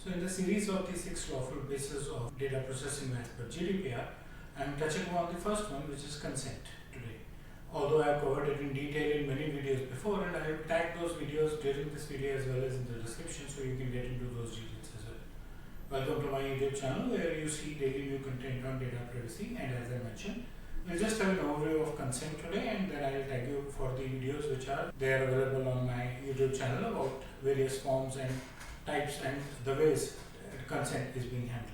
So in the series of the 6 lawful bases of data processing as per GDPR, I am touching on the first one, which is consent today. Although I have covered it in detail in many videos before, and I have tagged those videos during this video as well as in the description, so you can get into those details as well. Welcome to my YouTube channel where you see daily new content on data privacy, and as I mentioned, we'll just have an overview of consent today, and then I will tag you for the videos which are there available on my YouTube channel about various forms and types and the ways consent is being handled.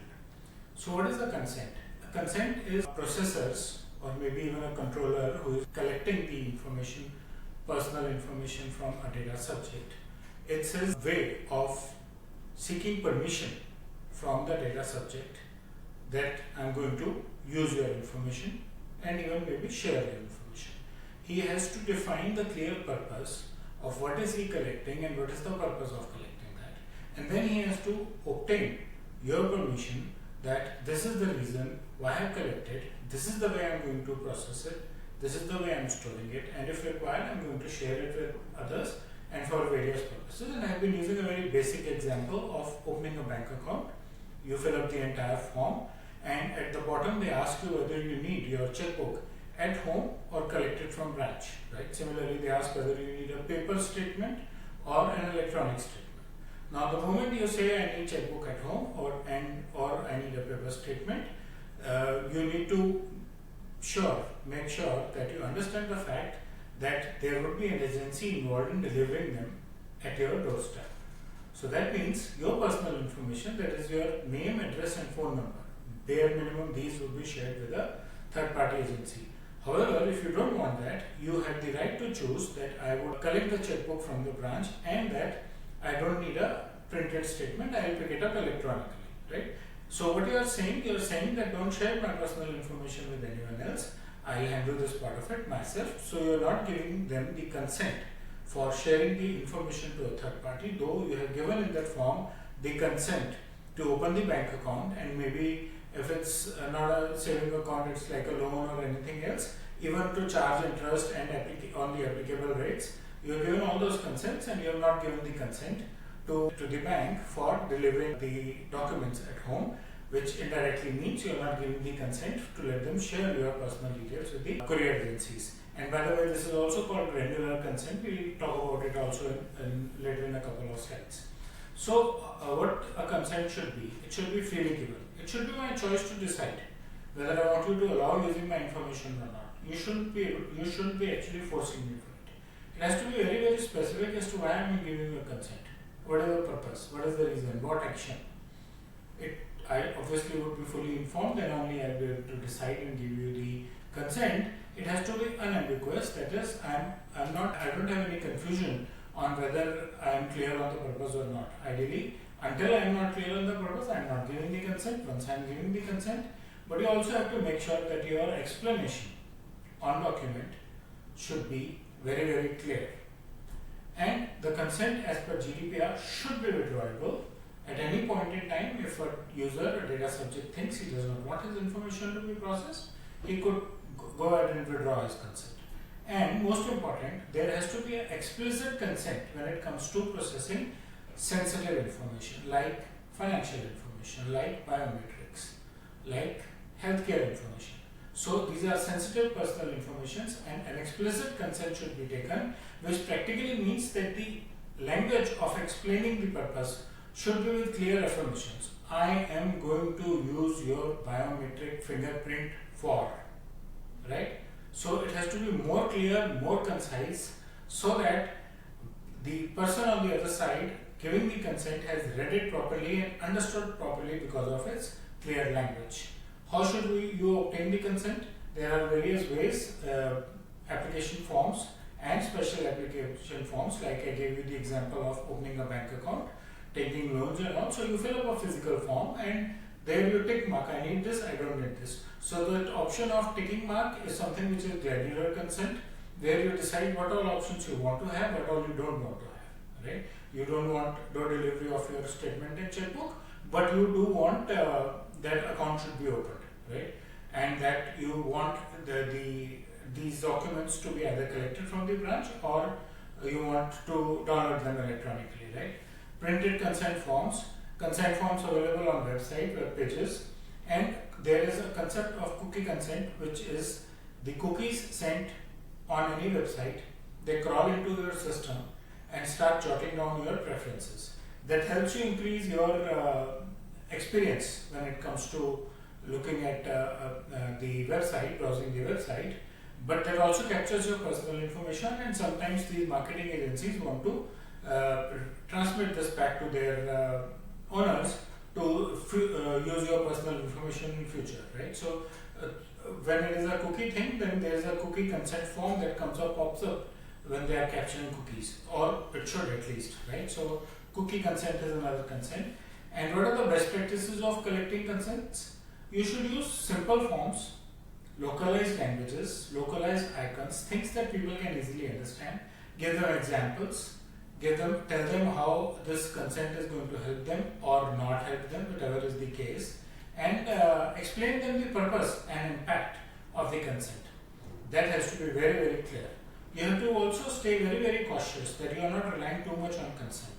So what is the consent? A consent is processors or maybe even a controller who is collecting the information, personal information from a data subject. It's his way of seeking permission from the data subject that I'm going to use your information and even maybe share your information. He has to define the clear purpose of what is he collecting and what is the purpose of collecting that. And then he has to obtain your permission that this is the reason why I have collected, this is the way I'm going to process it, this is the way I'm storing it, and if required I'm going to share it with others and for various purposes. And I have been using a very basic example of opening a bank account. You fill up the entire form, and at the bottom they ask you whether you need your checkbook at home or collected from branch, right? Similarly, they ask whether you need a paper statement or an electronic statement. Now, the moment you say I need checkbook at home or I need a paper statement, you need to make sure that you understand the fact that there would be an agency involved in delivering them at your doorstep. So that means your personal information, that is your name, address and phone number. Bare minimum, these would be shared with a third-party agency. However, if you don't want that, you have the right to choose that I would collect the checkbook from the branch and that I don't need a printed statement, I will pick it up electronically, right? So what you are saying that don't share my personal information with anyone else, I will handle this part of it myself. So you are not giving them the consent for sharing the information to a third party, though you have given in that form the consent to open the bank account, and maybe if it's not a saving account, it's like a loan or anything else, even to charge interest and on the applicable rates. You have given all those consents and you have not given the consent to the bank for delivering the documents at home, which indirectly means you are not giving the consent to let them share your personal details with the courier agencies. And by the way, this is also called granular consent. We will talk about it also later in a couple of slides. So what a consent should be? It should be freely given. It should be my choice to decide whether I want you to allow using my information or not. You shouldn't be actually forcing me for it. It has to be very, very specific as to why I am giving you a consent. What is the purpose? What is the reason? What action? I obviously would be fully informed, and only I will be able to decide and give you the consent. It has to be unambiguous. That is, I don't have any confusion on whether I am clear on the purpose or not. Ideally, until I am not clear on the purpose, I am not giving the consent. Once I am giving the consent, but you also have to make sure that your explanation on document should be very, very clear. And the consent as per GDPR should be withdrawable at any point in time. If a user, a data subject, thinks he does not want his information to be processed, he could go ahead and withdraw his consent. And most important, there has to be an explicit consent when it comes to processing sensitive information like financial information, like biometrics, like healthcare information. So these are sensitive personal informations, and an explicit consent should be taken, which practically means that the language of explaining the purpose should be with clear affirmations. I am going to use your biometric fingerprint for, right? So it has to be more clear, more concise, so that the person on the other side giving the consent has read it properly and understood properly because of its clear language. How should you obtain the consent? There are various ways, application forms and special application forms, like I gave you the example of opening a bank account, taking loans and all. So you fill up a physical form and there you tick mark, I need this, I don't need this. So the option of ticking mark is something which is granular consent, where you decide what all options you want to have, what all you don't want to have, right? You don't want door delivery of your statement and checkbook, but you do want that account should be opened, right? And that you want these documents to be either collected from the branch or you want to download them electronically, right? Printed consent forms consent forms available on website, web pages, and there is a concept of cookie consent, which is the cookies sent on any website. They crawl into your system and start jotting down your preferences. That helps you increase your experience when it comes to looking at the website, browsing the website, but that also captures your personal information, and sometimes the marketing agencies want to transmit this back to their owners to use your personal information in future, right? So when it is a cookie thing, then there is a cookie consent form that comes up, pops up when they are capturing cookies, or it should at least, right? So cookie consent is another consent. And what are the best practices of collecting consents? You should use simple forms, localized languages, localized icons, things that people can easily understand. Give them examples, tell them how this consent is going to help them or not help them, whatever is the case, and explain them the purpose and impact of the consent. That has to be very, very clear. You have to also stay very, very cautious that you are not relying too much on consent.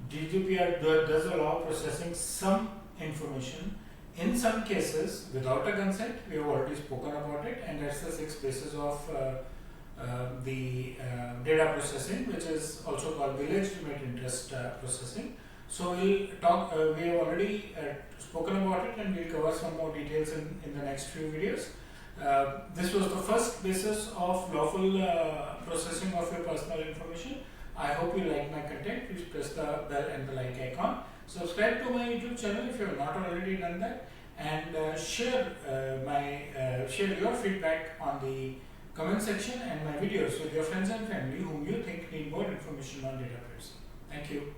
GDPR does allow processing some information in some cases without a consent. We have already spoken about it, and that's the 6 bases of the data processing, which is also called the legitimate interest processing. So we'll talk, we have already spoken about it, and we'll cover some more details in the next few videos. This was the first basis of lawful processing of your personal information. I hope you like my content. Please press the bell and the like icon. Subscribe to my YouTube channel if you have not already done that, and share your feedback on the comment section and my videos with your friends and family whom you think need more information on data privacy. Thank you.